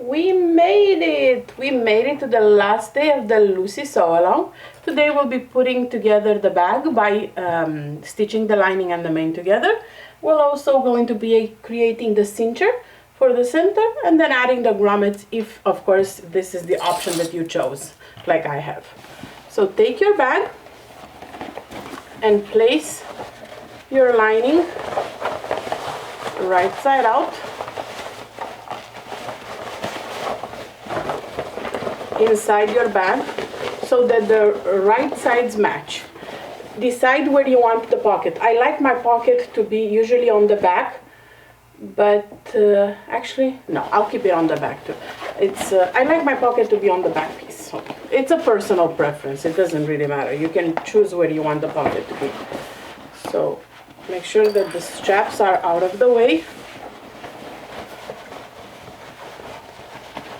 We made it! We made it to the last day of the Lucy sew along. Today we'll be putting together the bag by stitching the lining and the main together. We're also going to be creating the cincher for the center and then adding the grommets if, of course, this is the option that you chose, like I have. So take your bag and place your lining right side out inside your bag so that the right sides match. Decide where you want the pocket. I like my pocket to be usually on the back, but actually no, I'll keep it on the back too. I like my pocket to be on the back piece. So it's a personal preference, it doesn't really matter. You can choose where you want the pocket to be. So make sure that the straps are out of the way.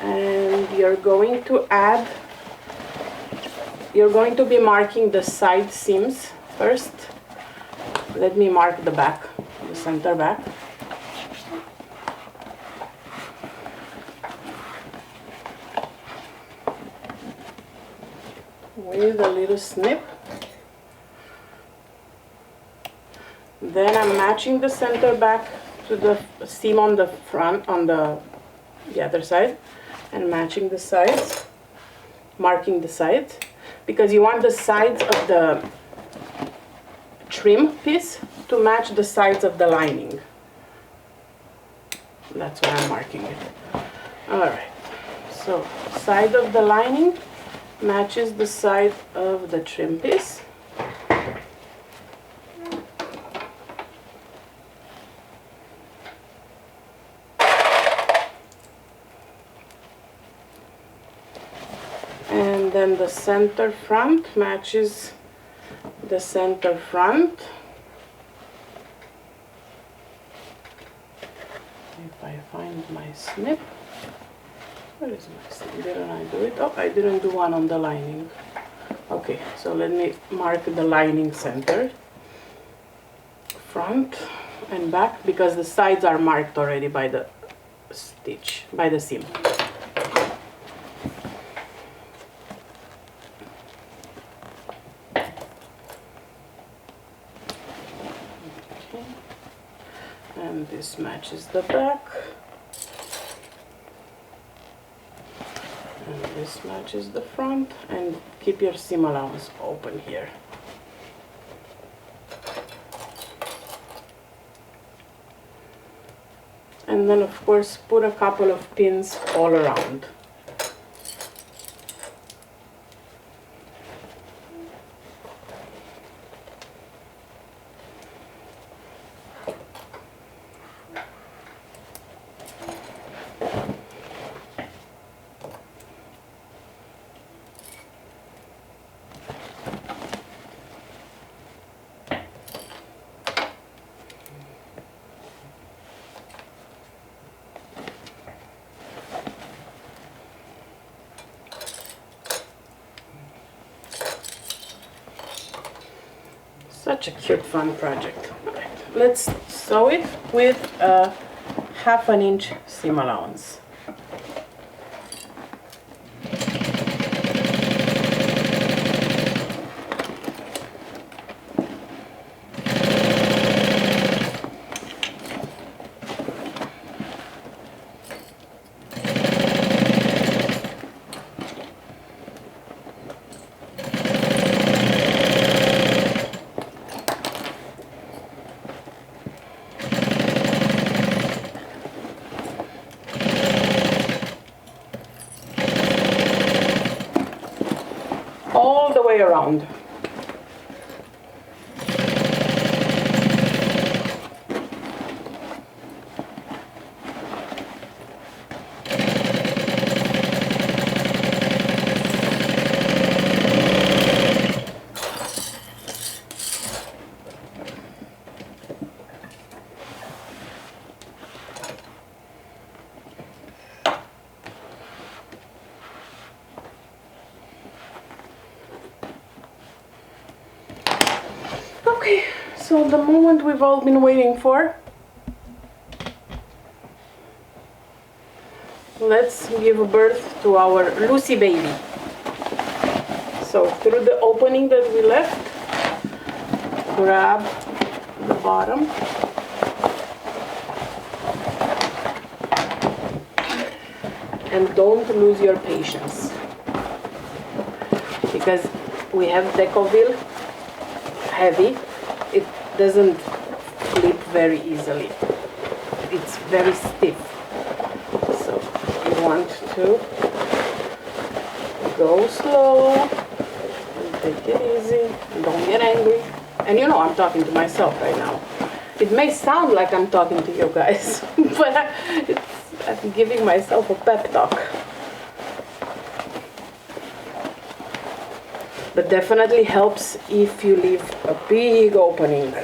And you're going to be marking the side seams first. Let me mark the back, the center back. With a little snip. Then I'm matching the center back to the seam on the front, on the other side, and matching the sides, marking the sides, because you want the sides of the trim piece to match the sides of the lining. That's why I'm marking it. Alright, so side of the lining matches the side of the trim piece. And then the center front matches the center front. If I find my snip, where is my snip? Didn't I do it? Oh, I didn't do one on the lining. Okay, so let me mark the lining center, front and back, because the sides are marked already by the stitch, by the seam. And this matches the back, and this matches the front, and keep your seam allowance open here. And then of course put a couple of pins all around. Such a cute, fun project. Right. Let's sew it with a 1/2 inch seam allowance. All the way around. Okay, so the moment we've all been waiting for. let's give birth to our Lucy baby. So through the opening that we left, grab the bottom and don't lose your patience, because we have Decoville heavy. It doesn't flip very easily. It's very stiff. So you want to go slow, take it easy, don't get angry. And you know I'm talking to myself right now. It may sound like I'm talking to you guys, but I'm giving myself a pep talk. But definitely helps if you leave a big opening.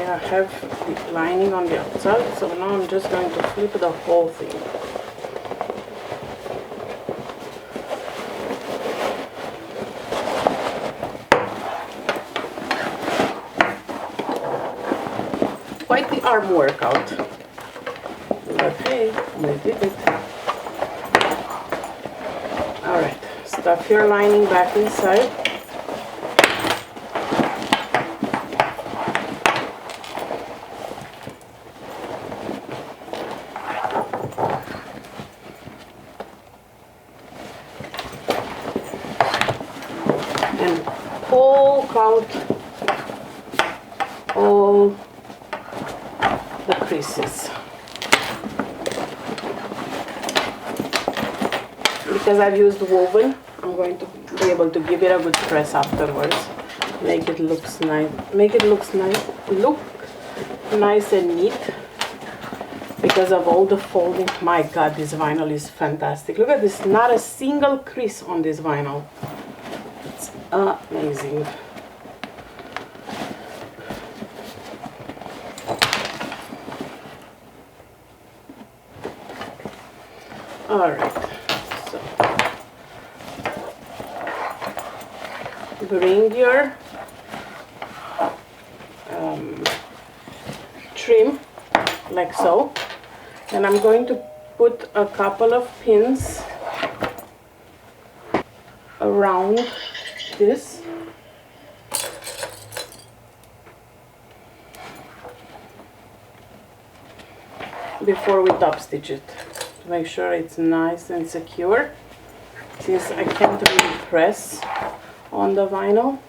I have the lining on the outside, so now I'm just going to flip the whole thing. Quite the arm workout, but hey, we did it. Alright, stuff your lining back inside. And poke out all the creases. Because I've used woven, I'm going to be able to give it a good press afterwards. Make it look nice. Look nice and neat. Because of all the folding. My God, this vinyl is fantastic. Look at this, not a single crease on this vinyl. It's amazing. All right, so bring your trim like so, and I'm going to put a couple of pins around this. Before we top stitch it, to make sure it's nice and secure, since I can't really press on the vinyl.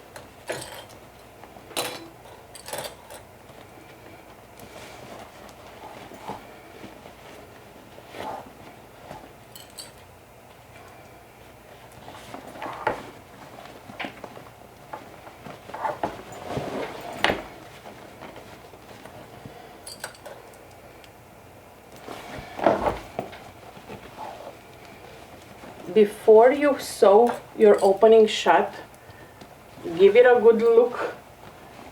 Before you sew your opening shut, give it a good look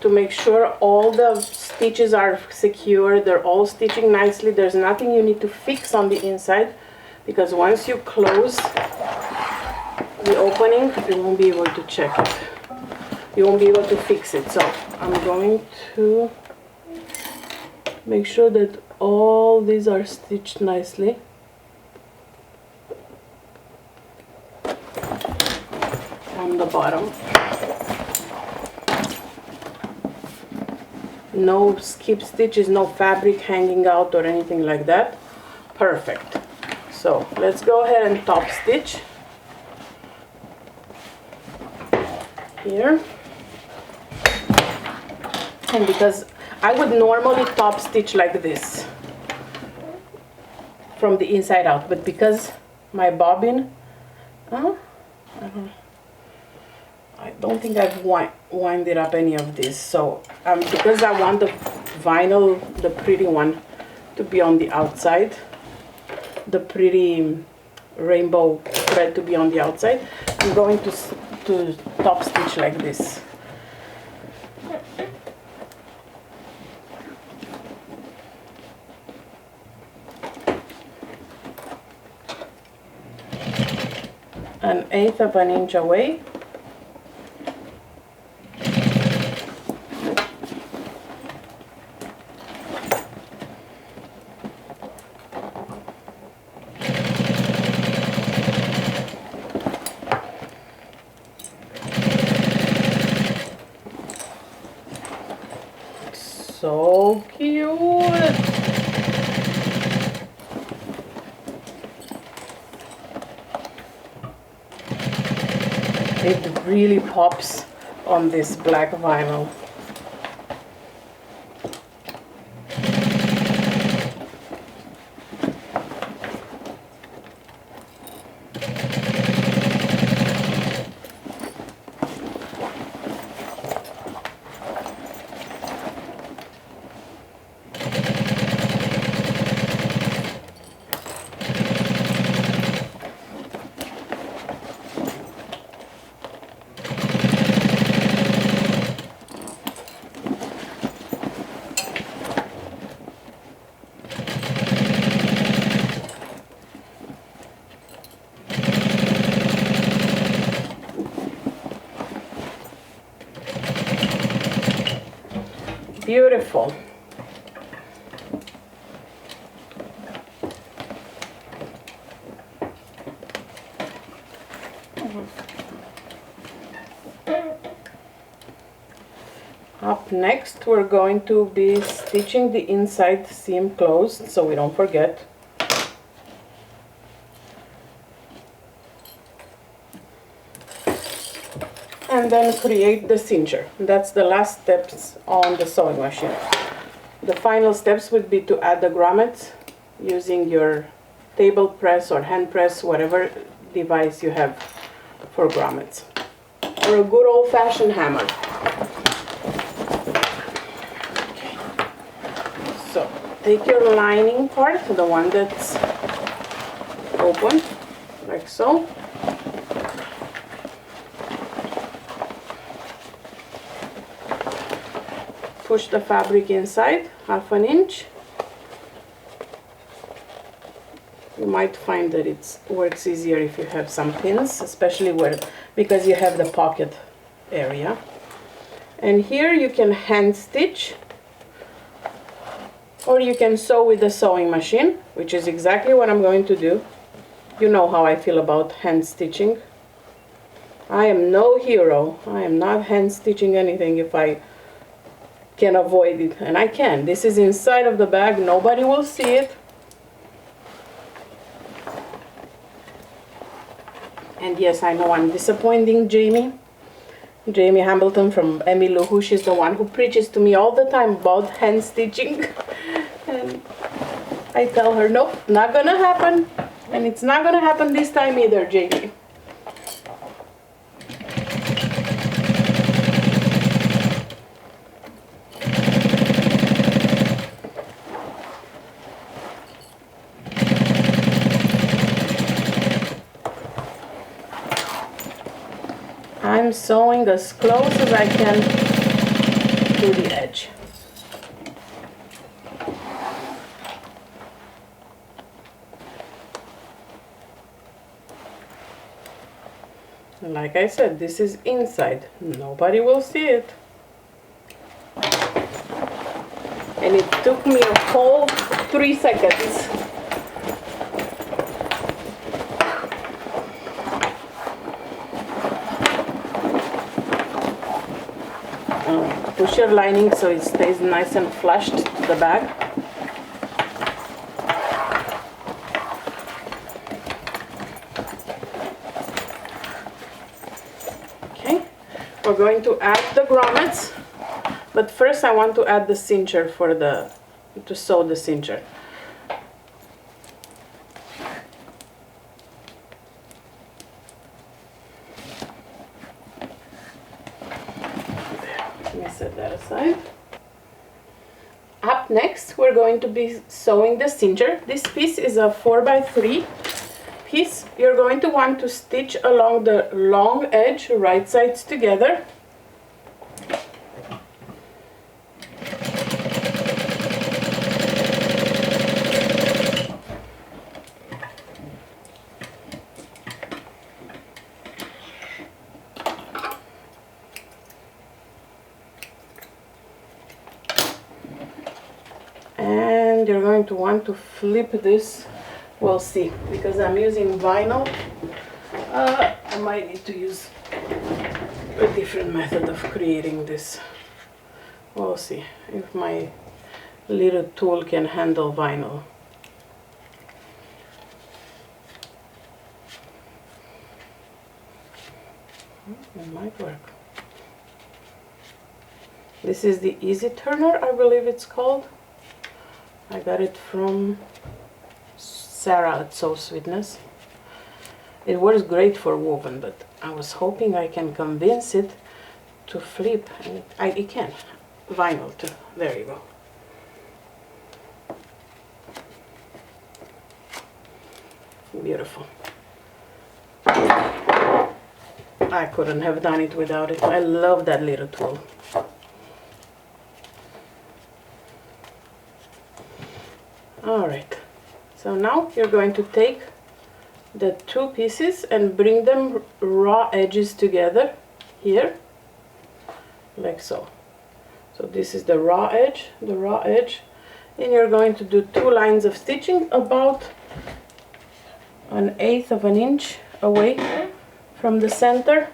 to make sure all the stitches are secure, they're all stitching nicely, there's nothing you need to fix on the inside, because once you close the opening, you won't be able to check it. You won't be able to fix it. So I'm going to make sure that all these are stitched nicely. On the bottom. No skip stitches, no fabric hanging out or anything like that. Perfect. So let's go ahead and top stitch here. And because I would normally top stitch like this from the inside out, but because my bobbin, I don't think I've winded up any of this, so because I want the vinyl, the pretty one, to be on the outside, the pretty rainbow thread to be on the outside, I'm going to top stitch like this. And 1/8 of an inch away. So cute! It really pops on this black vinyl. Beautiful. Up next, we're going to be stitching the inside seam closed so we don't forget. And then create the cincher. That's the last steps on the sewing machine. The final steps would be to add the grommets using your table press or hand press, whatever device you have for grommets, or a good old-fashioned hammer. Okay. So take your lining part, the one that's open, like so. Push the fabric inside 1/2 inch. You might find that it works easier if you have some pins, especially because you have the pocket area. And here you can hand stitch, or you can sew with the sewing machine, which is exactly what I'm going to do. You know how I feel about hand stitching. I am no hero. I am not hand stitching anything if I can avoid it, and I can. This is inside of the bag, nobody will see it. And yes, I know I'm disappointing Jamie Hamilton from Emmylou. She's the one who preaches to me all the time about hand stitching. And I tell her, nope, not gonna happen. And it's not gonna happen this time either, Jamie. I'm sewing as close as I can to the edge. Like I said, this is inside. Nobody will see it. And it took me a whole 3 seconds. Push your lining so it stays nice and flushed to the bag. Okay, we're going to add the grommets, but first I want to add the cincher to sew the cincher. Let me set that aside. Up next, we're going to be sewing the cincher. This piece is a 4x3 piece. You're going to want to stitch along the long edge, right sides together. and you're going to want to flip this. We'll see, because I'm using vinyl. I might need to use a different method of creating this. We'll see if my little tool can handle vinyl. It might work. This is the Easy Turner, I believe it's called. I got it from Sarah at Sew Sweetness. It works great for woven, but I was hoping I can convince it to flip, and it can. Vinyl too. There you go. Beautiful. I couldn't have done it without it. I love that little tool. Alright, so now you're going to take the two pieces and bring them raw edges together here, like so. So this is the raw edge, and you're going to do 2 lines of stitching about 1/8 of an inch away from the center.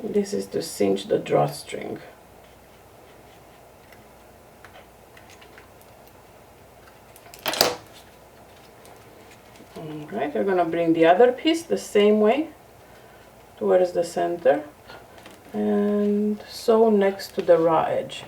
This is to cinch the drawstring. Alright, you're going to bring the other piece the same way towards the center and sew next to the raw edge.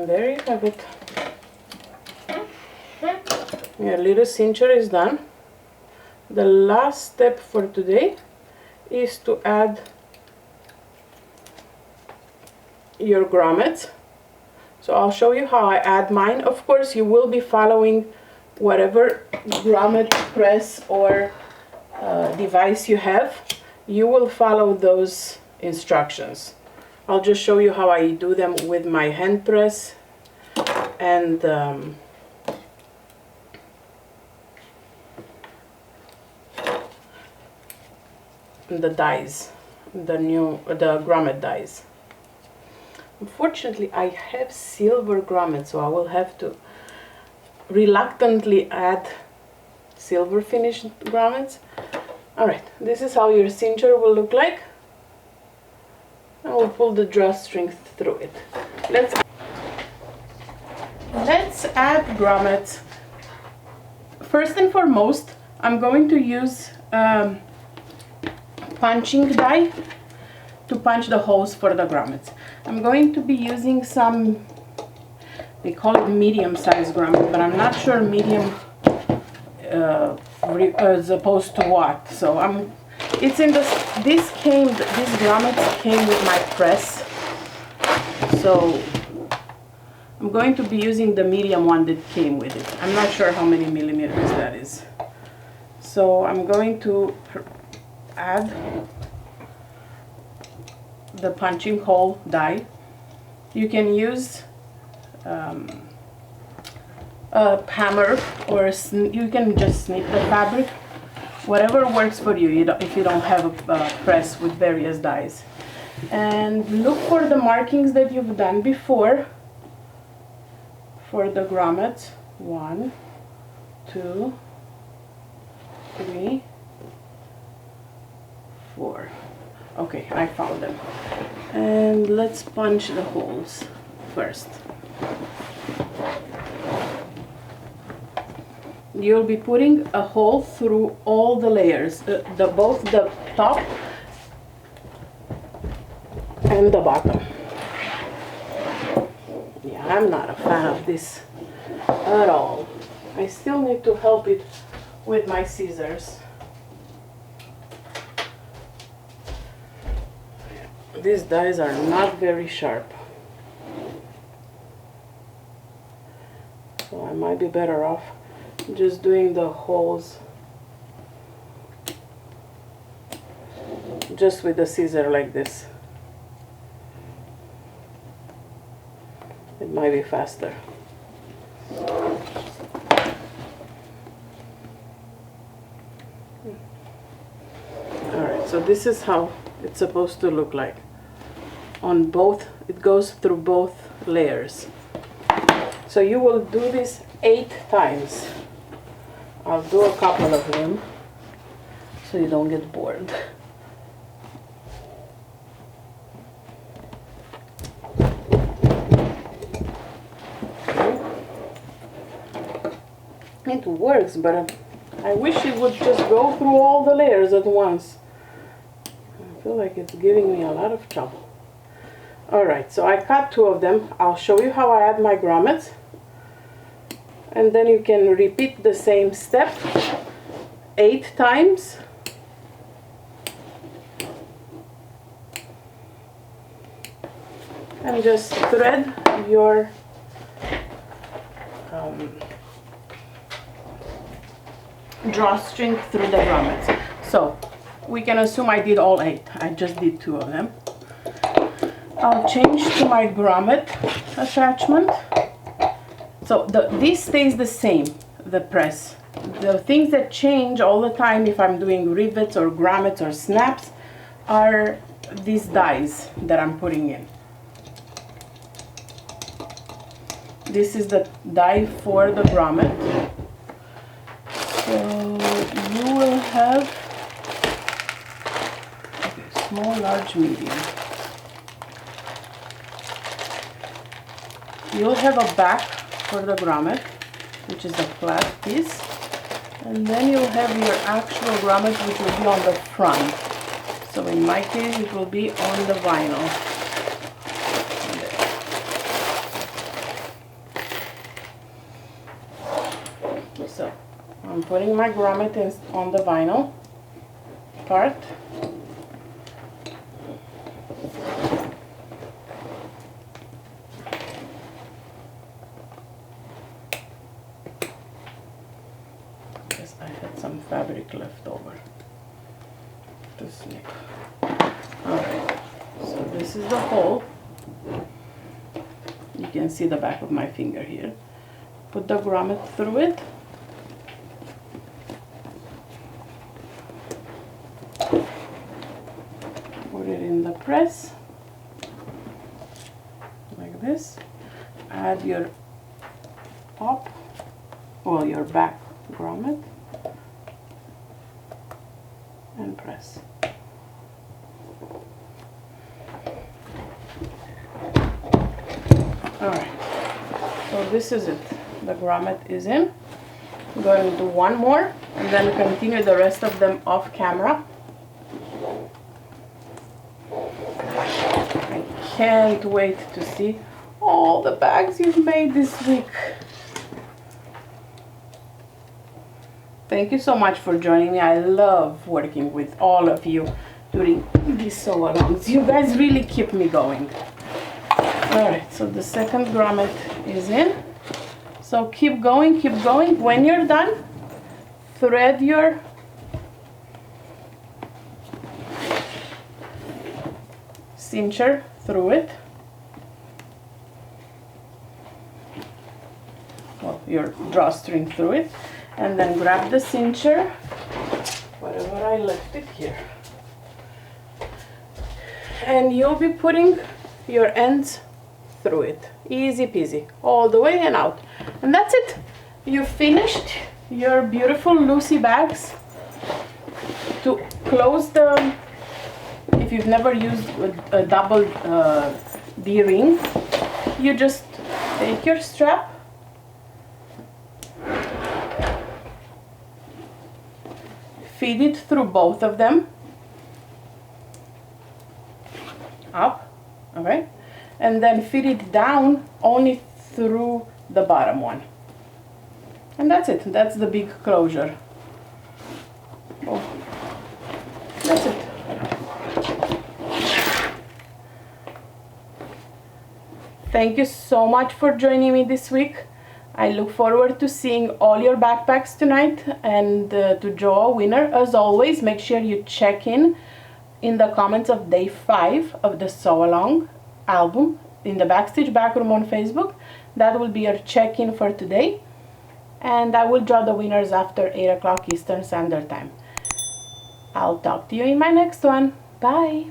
There you have it. Your little cincher is done. The last step for today is to add your grommets. So I'll show you how I add mine. Of course, you will be following whatever grommet press or device you have. You will follow those instructions. I'll just show you how I do them with my hand press and the dies, the grommet dies. Unfortunately, I have silver grommets, so I will have to reluctantly add silver finished grommets. Alright, this is how your cincher will look like. I will pull the drawstring through it. Let's add grommets. First and foremost, I'm going to use punching die to punch the holes for the grommets. I'm going to be using some, they call it medium-sized grommet, but I'm not sure medium as opposed to what. So it's in these grommets came with my press, so I'm going to be using the medium one that came with it. I'm not sure how many millimeters that is. So I'm going to add the punching hole die. You can use a hammer, or you can just snip the fabric, whatever works for you, if you don't have a press with various dies. And look for the markings that you've done before for the grommets. 1, 2, 3, 4. Okay, I found them. And let's punch the holes first. You'll be putting a hole through all the layers, both the top and the bottom. Yeah, I'm not a fan of this at all. I still need to help it with my scissors. These dies are not very sharp, so I might be better off just doing the holes just with the scissor like this. It might be faster. Alright, so this is how it's supposed to look like. On both, it goes through both layers. So you will do this 8 times. I'll do a couple of them so you don't get bored. It works, but I wish it would just go through all the layers at once. I feel like it's giving me a lot of trouble. Alright, so I cut 2 of them. I'll show you how I add my grommets. And then you can repeat the same step 8 times. And just thread your drawstring through the grommets. So we can assume I did all 8. I just did 2 of them. I'll change to my grommet attachment. So this stays the same, the press. The things that change all the time if I'm doing rivets or grommets or snaps are these dies that I'm putting in. This is the die for the grommet. So you will have small, large, medium. You'll have a back for the grommet, which is a flat piece, and then you'll have your actual grommet, which will be on the front. So in my case, it will be on the vinyl. So I'm putting my grommet on the vinyl part. Because I had some fabric left over to snip. Alright, so this is the hole. You can see the back of my finger here. Put the grommet through it. Put it in the press like this. Add your top, well, your back grommet, and press. Alright, so this is it. The grommet is in. I'm going to do one more and then continue the rest of them off camera. I can't wait to see all the bags you've made this week. Thank you so much for joining me. I love working with all of you during these sew-alongs. You guys really keep me going. Alright, so the second grommet is in. So keep going, keep going. When you're done, thread your cincher through it. Well, your drawstring through it. And then grab the cincher, whatever I left it here. And you'll be putting your ends through it. Easy peasy, all the way and out. And that's it. You finished your beautiful Lucy bags. To close the, if you've never used a double D-ring, you just take your strap, feed it through both of them, up, okay, and then feed it down only through the bottom one. And that's it. That's the big closure. Oh, that's it. Thank you so much for joining me this week. I look forward to seeing all your backpacks tonight and to draw a winner. As always, make sure you check in the comments of day 5 of the Sew Along album in the Backstitch Backroom on Facebook. That will be your check-in for today. And I will draw the winners after 8 o'clock Eastern Standard Time. I'll talk to you in my next one. Bye!